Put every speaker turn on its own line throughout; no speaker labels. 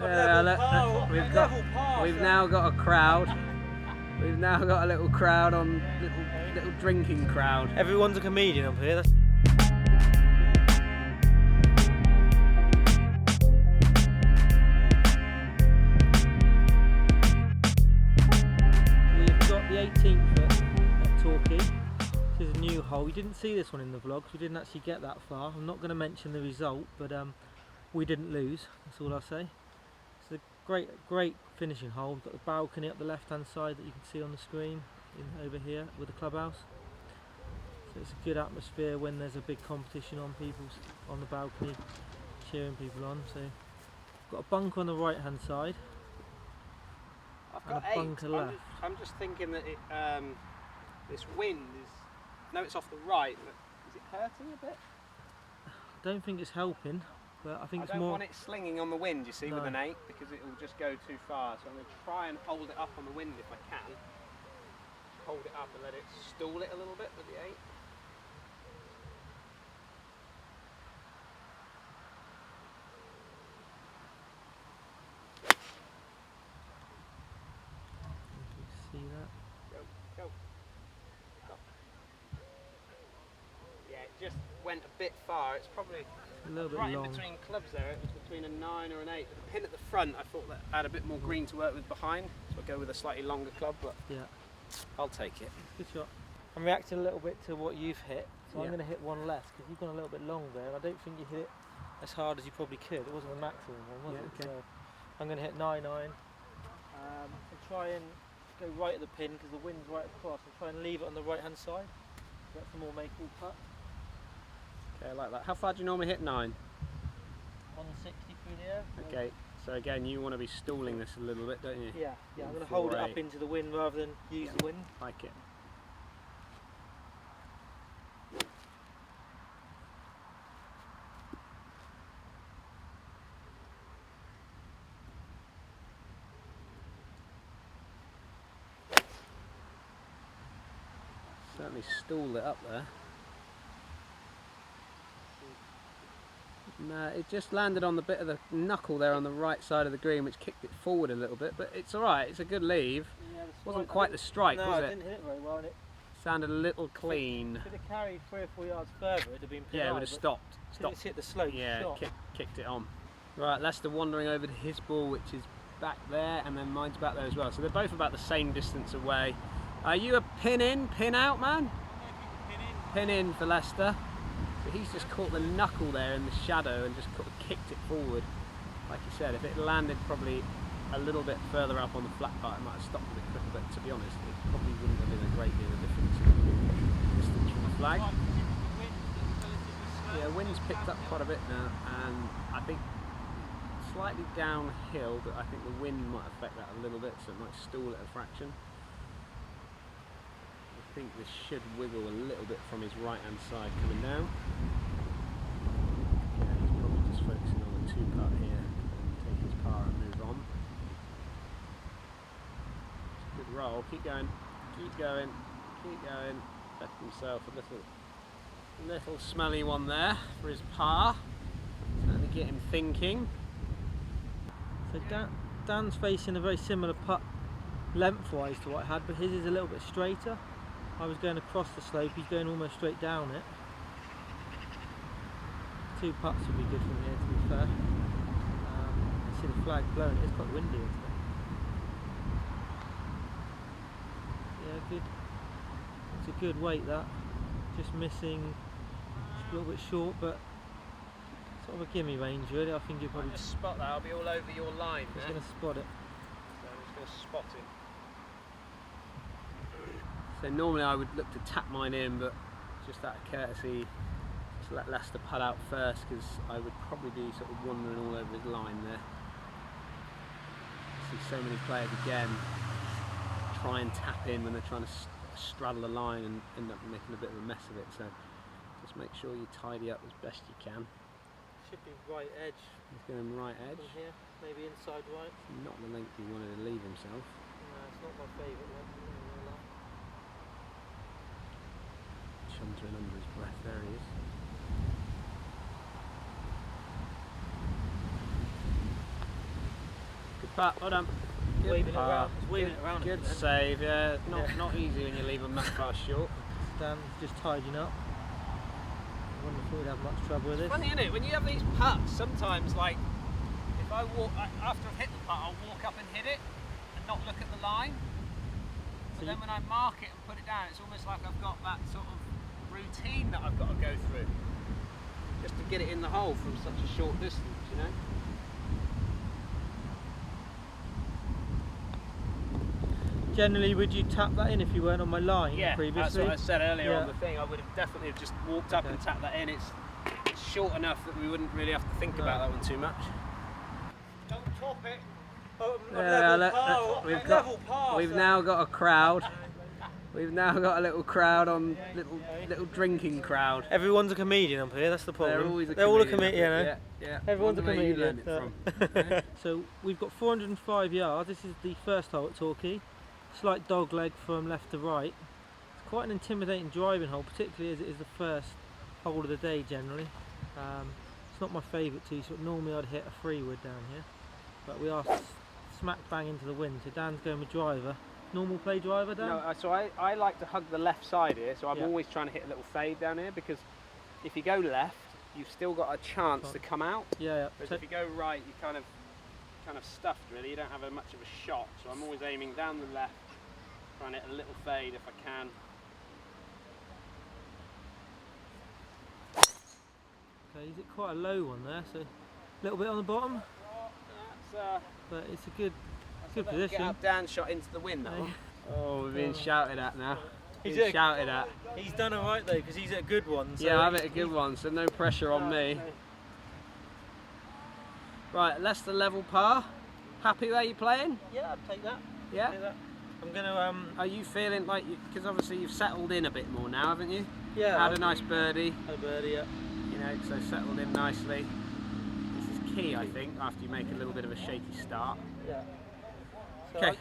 We've now got a crowd. We've now got a little crowd on little drinking crowd.
Everyone's a comedian up here. We've got the 18th at Torquay. This is a new hole. You didn't see this one in the vlog, we didn't actually get that far. I'm not going to mention the result, but we didn't lose, that's all I'll say. It's a great finishing hole. We've got the balcony up the left hand side that you can see on the screen over here with the clubhouse. So it's a good atmosphere when there's a big competition on, people's on the balcony cheering people on. So we've got a bunker on the right hand side.
I've got
and a bunker left.
I'm just thinking that this wind is, I know it's off the right, but is it hurting a bit?
I don't think it's helping, but I think it's more...
I don't want it slinging on the wind, you see, with an 8, because it will just go too far. So I'm going to try and hold it up on the wind if I can. Hold it up and let it stall it a little bit with the 8.
See that?
Go. Yeah, it just went a bit far. It's probably
A little bit
right
long.
in between clubs there. It was between a 9 or an 8. But the pin at the front, I thought that had a bit more green to work with behind. So I'll go with a slightly longer club, but
Yeah,
I'll take it.
good shot. I'm reacting a little bit to what you've hit, so I'm
Yeah.
going to hit one less because you've gone a little bit long there, and I don't think you hit it as hard as you probably could. It wasn't the maximum one, was it?
Okay.
So I'm going to hit 9-9 and try and go right at the pin because the wind's right across, and try and leave it on the right hand side. That's a more makeable putt.
Okay, I like that. How far do you normally hit 9?
160 through the air.
Okay, so again, you want to be stalling this a little bit, don't you?
Yeah, I'm going to hold it
4-8.
up into the wind rather than use the wind.
Like it. Certainly stalled it up there. No, it just landed on the bit of the knuckle there on the right side of the green, which kicked it forward a little bit, but it's alright, it's a good leave.
Yeah,
Wasn't quite the strike,
no,
was
I
it?
didn't hit it very well. And it
Sounded a little clean.
If it had carried 3 or 4 yards further, it'd have been
Yeah, it would have stopped.
It's hit the slope.
Yeah,
shot.
kicked it on. Right, Lester wandering over to his ball, which is back there, and then mine's back there as well. So they're both about the same distance away. Are you a pin in, pin out man? Pin in for Lester. But he's just caught the knuckle there in the shadow and just kicked it forward. Like you said, if it landed probably a little bit further up on the flat part, it might have stopped a bit quicker, but to be honest, it probably wouldn't have been a great deal of difference in distance from the flag. Yeah, wind's picked up quite a bit now, and I think slightly downhill, but I think the wind might affect that a little bit, so it might stall it a fraction. I think this should wiggle a little bit from his right hand side coming down. Yeah, he's probably just focusing on the 2 putt here and take his par and move on. It's a good roll, keep going, keep going, keep going. Left himself a little smelly one there for his par. Certainly get him thinking.
So Dan's facing a very similar putt lengthwise to what I had, but his is a little bit straighter. I was going across the slope, he's going almost straight down it. 2 putts would be good from here, to be fair. I see the flag blowing, it's quite windy today. Yeah, good. It's a good weight that. Just missing, just a little bit short, but sort of a gimme range really. I think you'll probably
just spot that, I'll be all over your line there.
Just going to spot it.
So I'm just going to spot him. So normally I would look to tap mine in, but just out of courtesy, just let Lester putt out first, because I would probably be sort of wandering all over his line there. I see so many players again try and tap in when they're trying to straddle the line and end up making a bit of a mess of it. So just make sure you tidy up as best you can.
Should be right edge.
He's going right edge.
From here, maybe inside right.
Not the length he wanted to leave himself.
No, it's not my favourite one.
Chuntering under his breath, there he is. But well done. Good
Waving it
par.
around. It's waving it around.
Good
again.
save, yeah. Not easy when you leave them that far short.
Dan's just tidying up. I wonder if we'd have much trouble with this.
Funny, isn't it? When you have these putts, sometimes like if I walk after I've hit the putt, I'll walk up and hit it and not look at the line. But then when I mark it and put it down, it's almost like I've got that sort of routine that I've got to go through just to get it in the hole from such a short distance, you know.
Generally, would you tap that in if you weren't on my line previously?
That's what I said earlier on the thing. I would have definitely just walked up and tapped that in. It's short enough that we wouldn't really have to think about that one too much.
Don't top it.
We've now got a crowd. We've now got a little crowd on little drinking crowd.
Everyone's a comedian up here. That's the problem.
They're always
all a comedian.
Yeah, yeah.
Everyone's a
Wonder where you
comedian.
learned it from.
So we've got 405 yards. This is the first hole at Torquay. Slight dog leg from left to right. It's quite an intimidating driving hole, particularly as it is the first hole of the day generally. It's not my favourite tee shot. Normally I'd hit a 3-wood down here, but we are smack bang into the wind. So Dan's going with driver. Normal play driver, Dan?
No, so I like to hug the left side here, so I'm always trying to hit a little fade down here, because if you go left, you've still got a chance to come out.
Yeah.
Whereas if you go right, you're kind of stuffed really. You don't have much of a shot, so I'm always aiming down the left, trying to hit a little fade if I can.
Okay, is it quite a low one there? So a little bit on the bottom, but it's a good position.
Get up down shot into the wind, that one. Oh, we're being shouted at now. He's shouted at.
He's done alright though, because he's at a good one. So
yeah, I've hit a good one, so no pressure on me. Right, Leicester level par. Happy where you're playing?
Yeah, I'd take that.
Yeah?
Take that. I'm gonna
Are you feeling like, because obviously you've settled in a bit more now, haven't you?
Yeah.
Had a nice birdie.
A birdie, yeah.
You know, so settled in nicely. This is key, I think, after you make a little bit of a shaky start.
Yeah. So
Okay,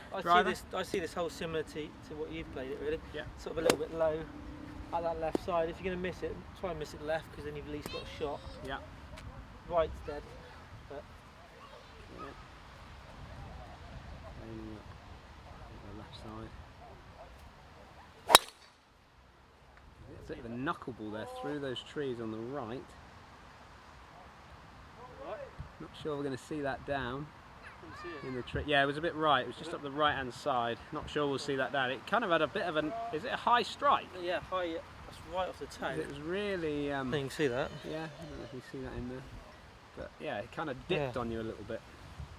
I see this hole similar to what you've played it really.
Yeah.
Sort of a little bit low at that left side. If you're going to miss it, try and miss it left, because then you've at least got a shot.
Yeah.
Right's dead. But
The left side. It's a bit of a knuckleball there through those trees on the right. Not sure we're going to see that down. In the tree. Yeah, it was a bit right. It was just up the right hand side. Not sure we'll see that down. It kind of had a bit of an. Is it a high strike?
yeah, high. That's right off the tank.
It was really.
You can see that.
Yeah, I don't know if you see that in there. But yeah, it kind of dipped on you a little bit.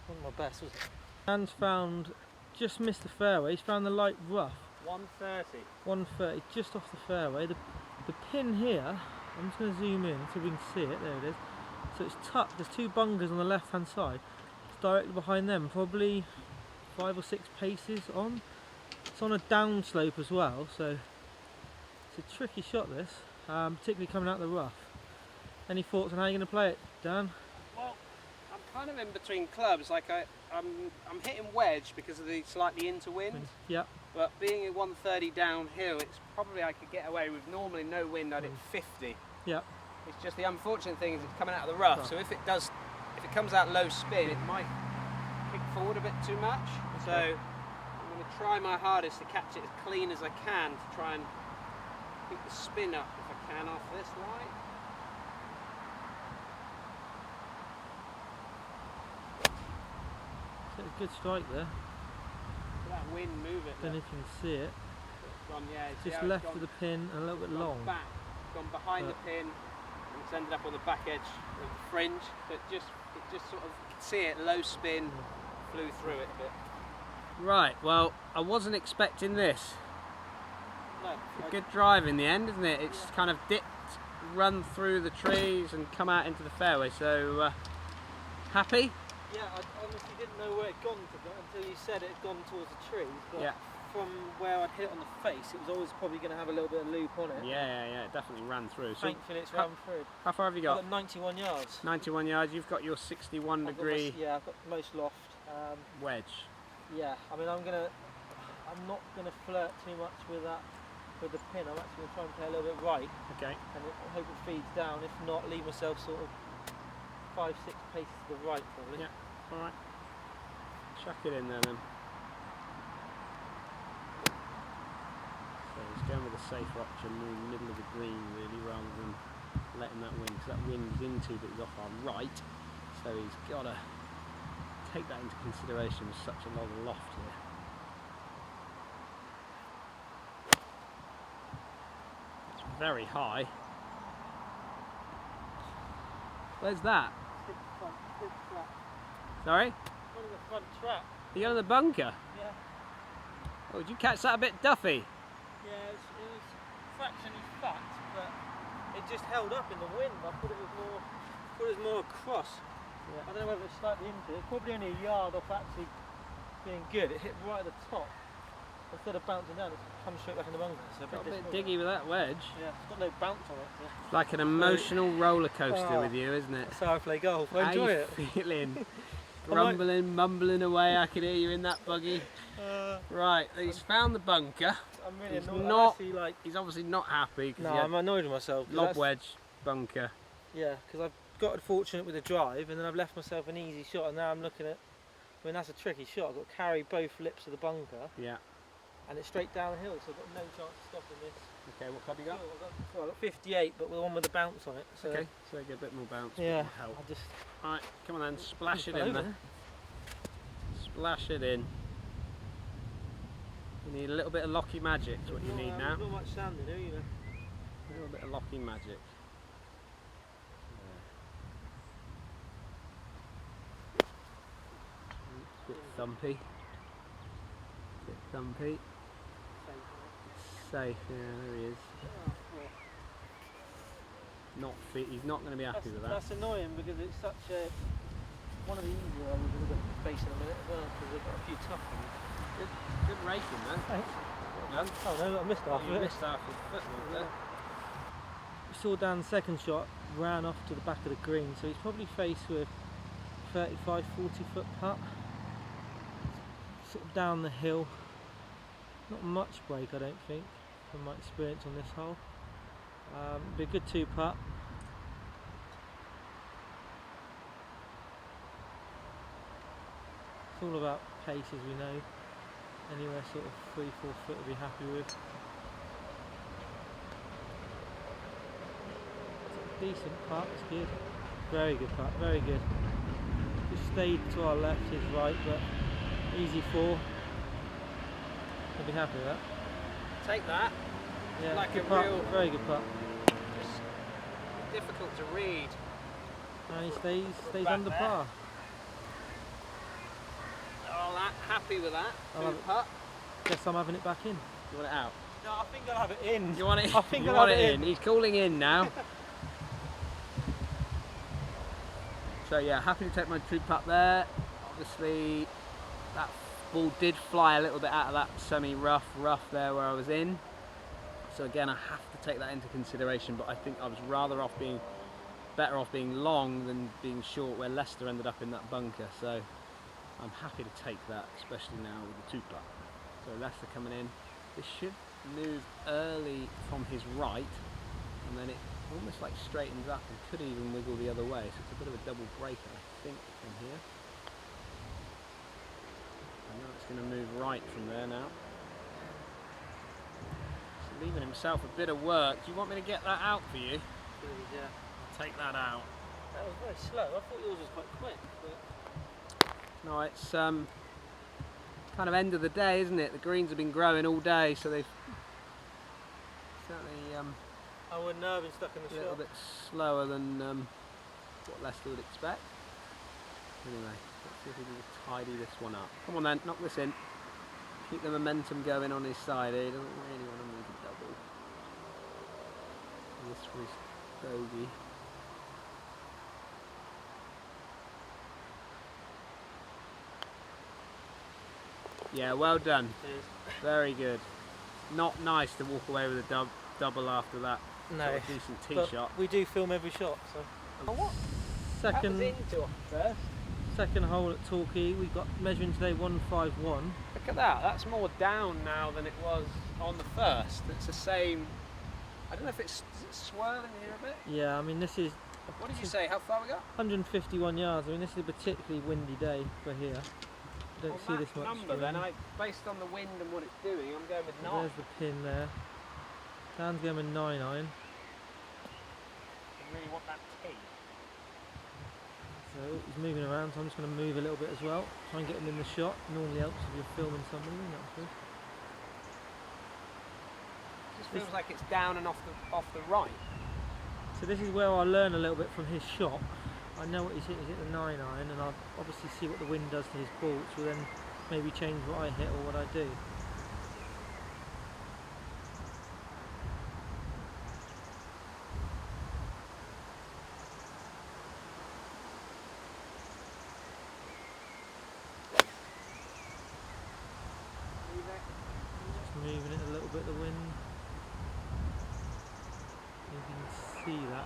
Wasn't my best, was it? Dan's found, just missed the fairway. He's found the light rough.
130.
130, just off the fairway. The pin here. I'm just going to zoom in so we can see it. There it is. So it's tucked. There's two bungers on the left hand side. Directly behind them, probably 5 or 6 paces on. It's on a down slope as well, so it's a tricky shot this, particularly coming out the rough. Any thoughts on how you're going to play it, Dan?
Well, I'm kind of in between clubs. Like I'm hitting wedge because of the slightly into wind.
Yeah.
But being at 130 downhill, it's probably I could get away with normally no wind. I'd hit 50.
Yeah.
It's just the unfortunate thing is it's coming out of the rough. So if it comes out low spin, it might kick forward a bit too much. So I'm going to try my hardest to catch it as clean as I can to try and keep the spin up if I can off this line.
So a good strike there.
That wind move it.
Don't know if you can see it.
It's gone, yeah,
Just left of the pin and a little bit long.
Back, gone behind the pin, and it's ended up on the back edge of the fringe. So it just sort of, you can see it, low spin, flew through it a bit. Right, well, I wasn't expecting this.
No.
A good drive in the end, isn't it? It's kind of dipped, run through the trees and come out into the fairway, so happy?
Yeah, I honestly didn't know where it had gone until you said it had gone towards the trees. But from where I'd hit it on the face, it was always probably going to have a little bit of loop on it.
Yeah, it definitely ran through. So
thankfully it's ran through.
How far have you got?
I've got 91 yards.
91 yards, you've got your 61 degree
yeah, I've got most loft.
wedge.
Yeah, I mean I'm not gonna flirt too much with the pin. I'm actually gonna try and play a little bit right.
Okay.
And I hope it feeds down. If not, leave myself sort of 5-6 paces to the right probably.
Yeah. All right. Chuck it in there then. So he's going with a safer option in the middle of the green really, rather than letting that wind, because that wind's into but he's off our right. So he's got to take that into consideration with such a long loft here. It's very high. Where's that?
Hit front, hit flat.
Sorry?
One of the front trap.
You got in the bunker?
Yeah.
Oh, did you catch that a bit duffy?
Yeah, it was fractionally fat, but it just held up in the wind. I thought it was more across.
Yeah.
I don't know whether it's slightly into it. Probably only a yard off actually being good. It hit right at the top. Instead of bouncing down, it's come straight back in the bunker. So
Got a bit diggy with that wedge.
Yeah, it's got no bounce on it. So.
It's like an emotional roller coaster with you, isn't it?
That's how I play golf. I
How
enjoy
you
it.
feeling? Grumbling, mumbling away. I can hear you in that buggy. Right, he's found the bunker.
I'm really
He's
annoyed.
not-
I'm actually, like,
He's obviously not happy
no,
because
I'm annoyed with myself. 'Cause
lob
that's-
wedge bunker.
Yeah, because I've got fortunate with the drive, and then I've left myself an easy shot, and now I'm looking at. I mean, that's a tricky shot. I've got to carry both lips of the bunker,
Yeah.
and it's straight downhill, so I've got no chance of stopping this.
Okay, what club you got?
I've got 58, but with one with a bounce on it. So
Okay, so get a bit more bounce.
yeah,
bit more help.
I just
Right, come on then, splash it
fell
in
over.
there. Splash it in. You need a little bit of Locky magic. Is what you need now.
Not much sand in there, you know.
A little bit of Locky magic. Bit thumpy. Bit thumpy. Safe, yeah, there he is. Not fit. He's not going to be happy with that.
That's annoying because it's such a one of the easier ones we're going to face in a minute as well, because they've got a few tough ones.
Good racing, man.
Thanks.
Well done.
Oh no, I missed half
You
of it.
missed half the football there.
We saw Dan's second shot ran off to the back of the green, so he's probably faced with 35, 40 foot putt. Sort of down the hill. Not much break, I don't think, from my experience on this hole. Be a good two putt. It's all about pace, as we know. Anywhere sort of 3-4 foot we'll be happy with. Decent putt, it's good. Very good putt, very good. Just stayed to our left, his right, but easy four. I'll be happy with that.
Take that.
Yeah,
Like
good
a
putt,
real-
very good putt.
Just difficult to read.
And he stays
Back
under
there.
par.
Oh, that happy with that.
I'll
Good
have it.
putt.
Guess I'm having it back in.
You want it out?
No, I think I'll have it in.
You want it?
I think
you
I'll
want
have
it
it
in.
in.
He's calling in now. So yeah, happy to take my true putt there. Obviously, that ball did fly a little bit out of that semi-rough there where I was in. So again, I have to take that into consideration. But I think I was better off being long than being short, where Leicester ended up in that bunker. So I'm happy to take that, especially now with the two putt. So Leicester coming in. This should move early from his right, and then it almost like straightens up and could even wiggle the other way. So it's a bit of a double breaker, I think, from here. And now it's going to move right from there now. So leaving himself a bit of work. Do you want me to get that out for you?
Yeah.
I'll take that out.
That was very slow. I thought yours was quite quick. But
No, it's kind of end of the day, isn't it? The greens have been growing all day, so they've certainly
I wouldn't have been stuck in the
a little
shot.
bit slower than what Leicester would expect. Anyway, let's see if we can just tidy this one up. Come on then, knock this in. Keep the momentum going on his side. He doesn't really want to move a double. And this was bogey. Yeah, well done.
Cheers.
Very good. Not nice to walk away with a double after that
No,
sort of decent tee
but
shot.
we do film every shot. So
Oh, what?
second
into first.
second hole at Torquay, we got measuring today 151.
Look at that. That's more down now than it was on the first. It's the same. I don't know if is it swirling here a bit.
Yeah, I mean this is
What did you say? How far we got?
151 yards. I mean this is a particularly windy day for here. don't see this much.
Number then, based on the wind and what it's doing, I'm going with 9.
There's the pin there. Dan's going with 9 iron.
I really want that T.
So he's moving around, so I'm just going to move a little bit as well. Try and get him in the shot. Normally helps if you're filming somebody, that's good.
It just feels like it's down and off the right.
So this is where I learn a little bit from his shot. I know what he's hit the 9 iron, and I obviously see what the wind does to his ball, which will then maybe change what I hit or what I do. Just moving it a little bit, the wind. You can see that.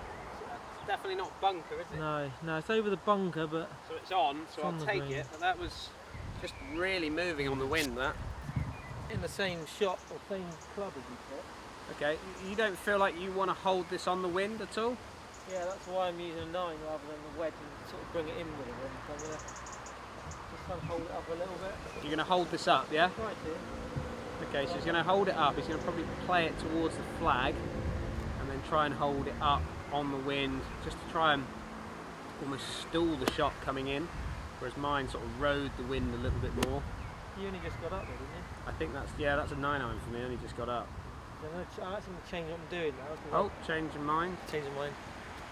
It's definitely not bunker, is it?
No, it's over the bunker, but
So it's on, so
on
I'll
the
take
green.
it. But that was just really moving on the wind, that.
in the same shot or same club as you hit.
Okay, you don't feel like you want to hold this on the wind at all?
Yeah, that's why I'm using a 9 rather than the wedge and sort of bring it in with a wind. So I'm going to just try and hold it up a little bit.
You're going to hold this up, yeah?
Try to.
Okay, so he's going to hold it up. He's going to probably play it towards the flag and then try and hold it up on the wind just to try and almost stall the shot coming in, whereas mine sort of rode the wind a little bit more.
You only just got up there, didn't you?
I think that's a 9 iron for me. I only just got up.
So I'm actually going to change what I'm doing now.
Oh, changing mind.
Changing mine.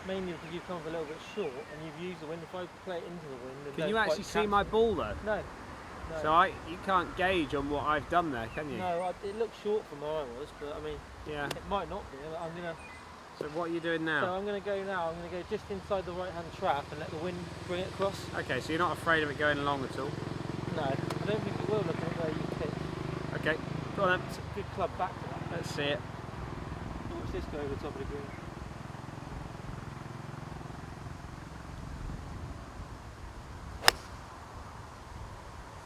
Mainly because you've come up a little bit short and you've used the wind. If I play it into the wind, and
Can
don't
you
quite
actually see
catch
my
it-
ball though?
No.
So you can't gauge on what I've done there, can you?
No, it looked short from where I was, but I mean,
Yeah.
it might not be. I'm gonna.
So what are you doing
So
now?
I'm gonna go now. I'm gonna go just inside the right-hand trap and let the wind bring it across.
Okay, so you're not afraid of it going along at all?
No, I don't think it will. Looking at where you pitch.
Okay, go on then.
It's a good club back to that.
Let's see it.
Watch this go over the top of the green.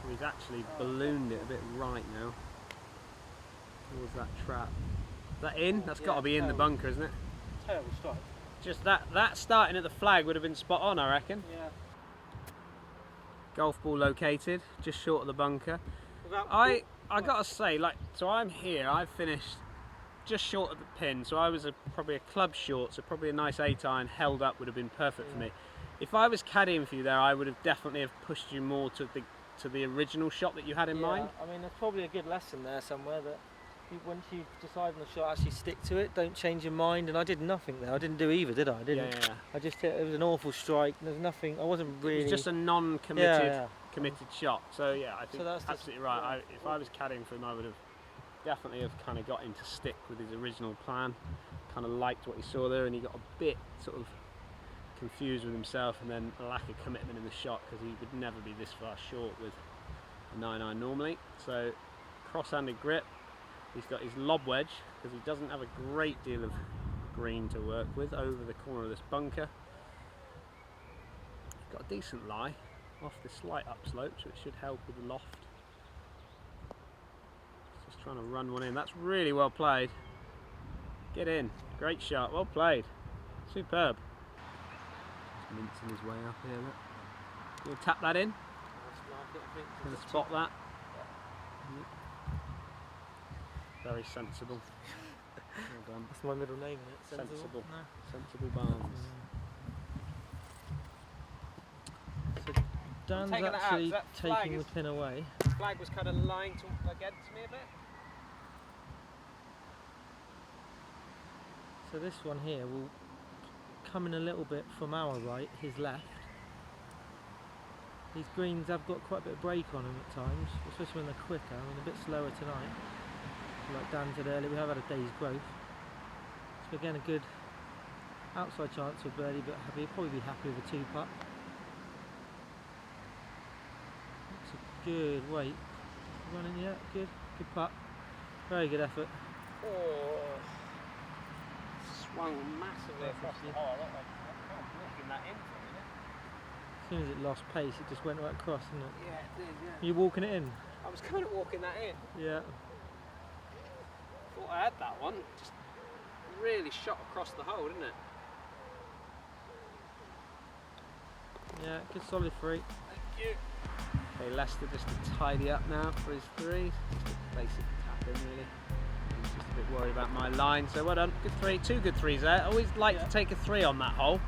So he's actually ballooned it a bit right now. Towards that trap. Is that in? That's got to be in the bunker, isn't it?
Terrible strike.
Just that starting at the flag would have been spot on, I reckon.
Yeah.
Golf ball located, just short of the bunker.
Without
I gotta say, like, so I'm here, I finished just short of the pin, so I was probably a club short, so probably a nice 8 iron held up would have been perfect for me. If I was caddying for you there, I would have definitely have pushed you more to the original shot that you had in mind.
I mean, there's probably a good lesson there somewhere that once you decide on the shot, actually stick to it. Don't change your mind. And I did nothing there. I didn't do either, did I? I didn't.
Yeah.
I just hit. It was an awful strike. There's nothing. I wasn't really.
It was just a non-committed
Yeah.
committed shot. So yeah, I think
So that's
absolutely right. If I was caddying for him, I would have definitely have kind of got him to stick with his original plan. Kind of liked what he saw there, and he got a bit sort of confused with himself, and then a lack of commitment in the shot because he would never be this far short with a 9 iron normally. So cross-handed grip. He's got his lob wedge because he doesn't have a great deal of green to work with over the corner of this bunker. He's got a decent lie off the slight upslope, so it should help with the loft. Just trying to run one in. That's really well played. Get in. Great shot. Well played. Superb. Just mincing his way up here. Look. You'll tap that in. Gonna spot that. Very sensible. Well done.
That's my middle name, isn't it?
Sensible.
No.
Sensible Barnes.
So Dan's
taking that out,
actually
so that flag
taking the
is-
pin away.
The flag was kind of lying against me a bit.
So this one here will come in a little bit from our right, his left. These greens have got quite a bit of break on them at times, especially when they're quicker. I mean, a bit slower tonight. Like Dan said earlier, we have had a day's growth. So again, a good outside chance for birdie, but he'll probably be happy with a 2-putt. That's a good weight. Running, yeah, good putt. Very good effort.
Oh, swung massively across the hole. I can't walking that in for a minute.
As soon as it lost pace, it just went right across, didn't it?
Yeah, it did, yeah.
You walking it in?
I was kind of walking that in.
Yeah.
Thought I had that one. Just really shot across the hole, didn't it?
Yeah, good solid 3.
Thank you. Okay, Lester just to tidy up now for his 3. Just a basic tap in really. He's just a bit worried about my line, so well done. Good 3, 2 good 3s there. Always like to take a 3 on that hole.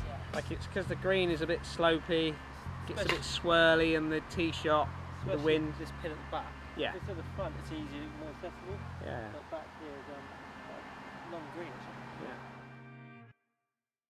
Yeah.
Like it's because the green is a bit slopey, gets a bit swirly, and the tee shot, the wind.
This pin at the back.
Yeah.
If it's at the front, it's easier, more accessible.
Yeah.
But back here is long green.
Yeah.